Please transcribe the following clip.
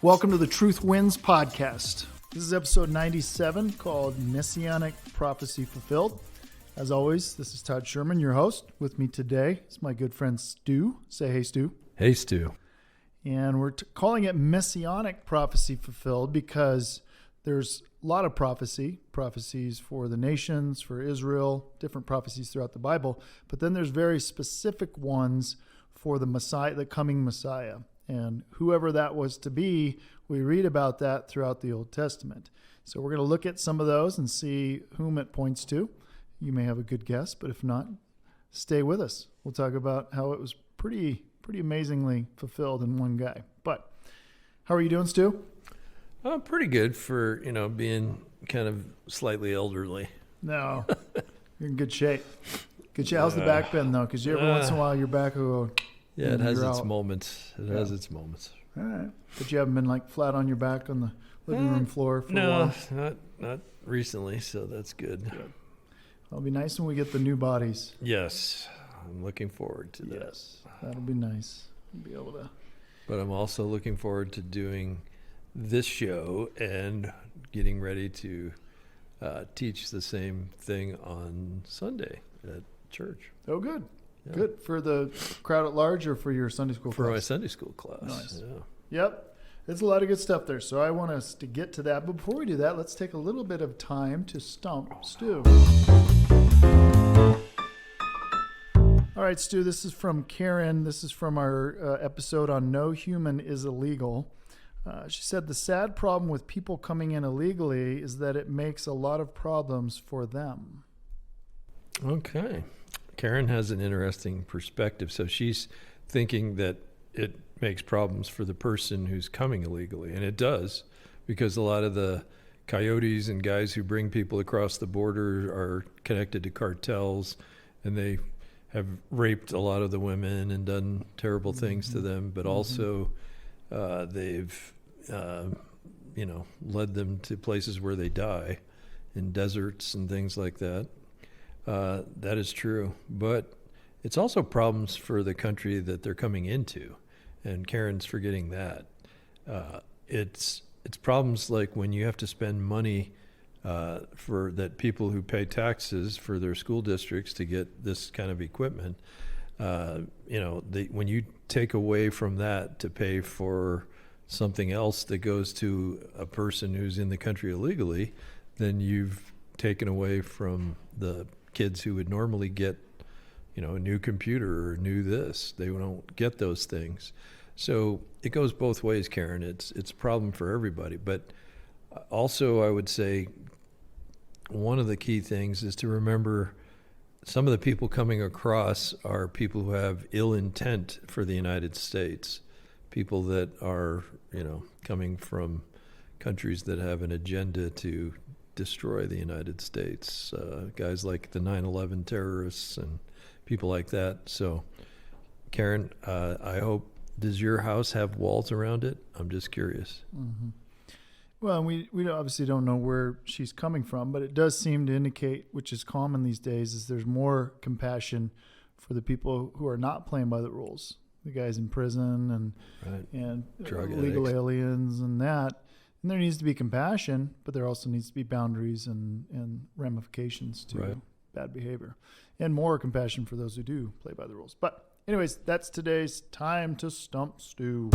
Welcome to the Truth Wins podcast. This is episode 97 called Messianic Prophecy Fulfilled. As always, this is Todd Sherman, your host. With me today is my good friend Stu. Say hey, Stu. Hey, Stu. And we're calling it Messianic Prophecy Fulfilled because there's a lot of prophecies for the nations, for Israel, different prophecies throughout the Bible. But then there's very specific ones for the Messiah, the coming Messiah. And whoever that was to be, we read about that throughout the Old Testament. So we're going to look at some of those and see whom it points to. You may have a good guess, but if not, stay with us. We'll talk about how it was pretty amazingly fulfilled in one guy. But how are you doing, Stu? Pretty good for, being kind of slightly elderly. No, you're in good shape. Good shape. How's the back been, though? Because every once in a while your back will go... Yeah, it has its moments. It has its moments. All right. But you haven't been like flat on your back on the living room floor for a while? No, not recently, so that's good. It'll be nice when we get the new bodies. Yes, I'm looking forward to that. Yes, that'll be nice. We'll be able to. But I'm also looking forward to doing this show and getting ready to teach the same thing on Sunday at church. Oh, good. Yeah. Good. For the crowd at large or for your Sunday school class? For my Sunday school class. Nice. Yeah. Yep. There's a lot of good stuff there. So I want us to get to that. But before we do that, let's take a little bit of time to stump Stu. All right, Stu, this is from Karen. This is from our episode on No Human is Illegal. She said, the sad problem with people coming in illegally is that it makes a lot of problems for them. Okay. Karen has an interesting perspective. So she's thinking that it makes problems for the person who's coming illegally. And it does, because a lot of the coyotes and guys who bring people across the border are connected to cartels, and they have raped a lot of the women and done terrible things to them. But also they've, led them to places where they die, in deserts and things like that. That is true, but it's also problems for the country that they're coming into, and Karen's forgetting that. It's problems like when you have to spend money for that people who pay taxes for their school districts to get this kind of equipment. When you take away from that to pay for something else that goes to a person who's in the country illegally, then you've taken away from the kids who would normally get, a new computer or new this. They don't get those things. So it goes both ways, Karen. It's a problem for everybody. But also I would say one of the key things is to remember some of the people coming across are people who have ill intent for the United States, people that are, coming from countries that have an agenda to destroy the United States, guys like the 9/11 terrorists and people like that. So, Karen, I hope, does your house have walls around it? I'm just curious. Mm-hmm. Well, we obviously don't know where she's coming from, but it does seem to indicate, which is common these days, is there's more compassion for the people who are not playing by the rules, the guys in prison and drug illegal addicts. aliens and that. And there needs to be compassion, but there also needs to be boundaries and ramifications to bad behavior. And more compassion for those who do play by the rules. But anyways, that's today's Time to Stump Stu.